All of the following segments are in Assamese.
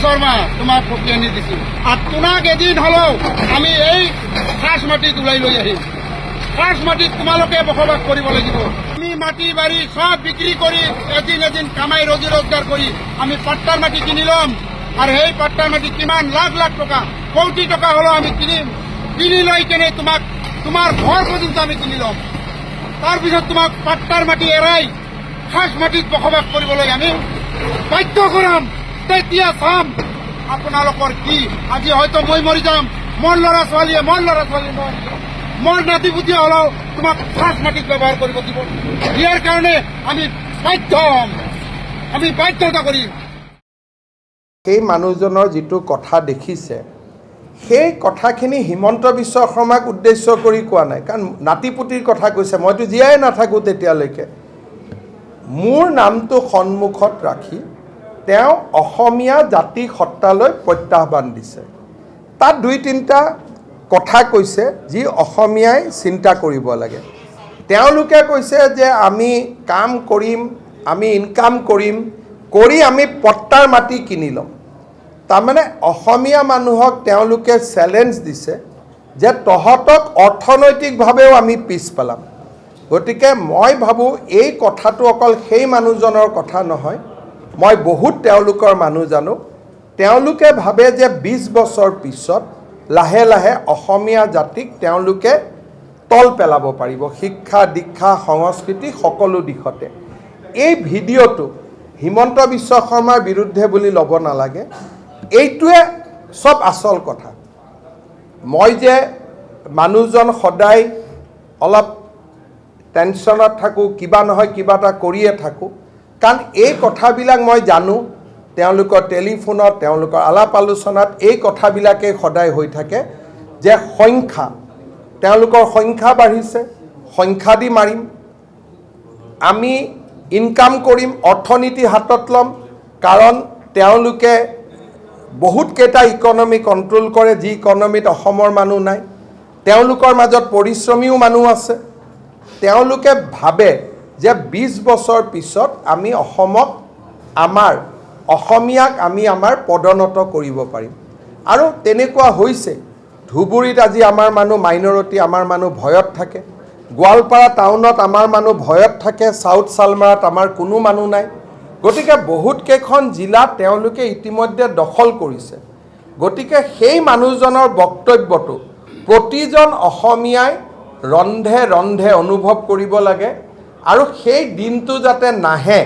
শর্মা তোমাক ফকি আনি দিছো আর তোমাক এদিন হলেও আমি এই খাস মাটিত ওলাই লৈ আহিম খাস মাটিত তোমালোকে বসবাস কৰিব লাগিব আমি মাটি বাৰী সব বিক্ৰী কৰি এদিন কামাই ৰোজি ৰোজগাৰ কৰি আমি পাট্টাৰ মাটি কিনি লম আৰ সেই পাট্টাৰ মাটি কিমান লাখ লাখ টকা কোটি টকা হলেও আমি কিনিম কিনি লৈ কেনে তোমাক তোমার ঘর পর্যন্ত আমি কিনি লম তাৰপিছত তোমাক পাট্টাৰ মাটি এৰাই খাস মাটিত বসবাস কৰিবলৈ আমি বাধ্য কৰাম তেতিয়া চাম আপোনালোকৰ কি আজি হয়তো মই মৰি যাম মোৰ ল'ৰা ছোৱালীয়ে মোৰ নাতি পুতি হলেও তোমাক খাস মাটিত ব্যৱহাৰ কৰিব দিব ইয়াৰ কাৰণে আমি বাধ্য হ'ম আমি বাধ্যতা কৰিম সেই মানুহজনৰ যিটো কথা দেখিছে সেই কথাখিনি হিমন্ত বিশ্ব শৰ্মাক উদ্দেশ্য কৰি কোৱা নাই কাৰণ নাতিপুতিৰ কথা কৈছে মইতো জীয়াই নাথাকোঁ তেতিয়ালৈকে মোৰ নামটো সন্মুখত ৰাখি তেওঁ অসমীয়া জাতি সত্তালৈ প্ৰত্যাহ্বান দিছে তাত দুই তিনিটা কথা কৈছে যি অসমীয়াই চিন্তা কৰিব লাগে তেওঁলোকে কৈছে যে আমি কাম কৰিম আমি ইনকাম কৰিম কৰি আমি পট্টাৰ মাটি কিনি ল'ম তাৰমানে অসমীয়া মানুহক তেওঁলোকে চ্যালেঞ্জ দিছে যে তহঁতক অৰ্থনৈতিকভাৱেও আমি পিছ পেলাম গতিকে মই ভাবোঁ এই কথাটো অকল সেই মানুহজনৰ কথা নহয় মই বহুত তেওঁলোকৰ মানুহ জানো তেওঁলোকে ভাবে যে 20 বছৰ পিছত লাহে লাহে অসমীয়া জাতিক তেওঁলোকে তল পেলাব পাৰিব শিক্ষা দীক্ষা সংস্কৃতি সকলো দিশতে এই ভিডিঅ'টো হিমন্ত বিশ্ব শৰ্মাৰ বিৰুদ্ধে বুলি ল'ব নালাগে এইটোৱে সব আসল কথা মই যে মানুহজন সদায় অলপ টেনশ্যনত থাকোঁ কিবা নহয় কিবা এটা কৰিয়ে থাকোঁ কাৰণ এই কথাবিলাক মই জানো তেওঁলোকৰ টেলিফোনত তেওঁলোকৰ আলাপ আলোচনাত এই কথাবিলাকে সদায় হৈ থাকে যে তেওঁলোকৰ সংখ্যা বাঢ়িছে সংখ্যা দি মাৰিম আমি ইনকাম কৰিম অৰ্থনীতি হাতত ল'ম কাৰণ তেওঁলোকে বহুত কেইটা ইকনমি কন্ট্ৰোল কৰে যি ইকনমিত অসমৰ মানুহ নাই তেওঁলোকৰ মাজত পৰিশ্ৰমীও মানুহ আছে তেওঁলোকে ভাবে যে 20 বছৰ পিছত আমি অসমক আমাৰ অসমীয়াক আমি আমাৰ পদোন্নত কৰিব পাৰিম আৰু তেনেকুৱা হৈছে ধুবুৰীত আজি আমাৰ মানুহ মাইনৰিটি আমাৰ মানুহ ভয়ত থাকে গোৱালপাৰা টাউনত আমাৰ মানুহ ভয়ত থাকে সাউথ সালমাৰাত আমাৰ কোনো মানুহ নাই গতিকে বহুত কেইখন জিলা তেওঁলোকে ইতিমধ্যে দখল কৰিছে গতিকে সেই মানুহজনৰ বক্তব্যটো প্ৰতিজন অসমীয়াই ৰন্ধে ৰন্ধে অনুভৱ কৰিব লাগে আৰু সেই দিনটো যাতে নাহে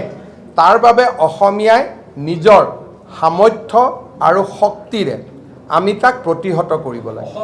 তাৰ বাবে অসমীয়াই নিজৰ সামৰ্থ্য আৰু শক্তিৰে আমি তাক প্ৰতিহত কৰিব লাগে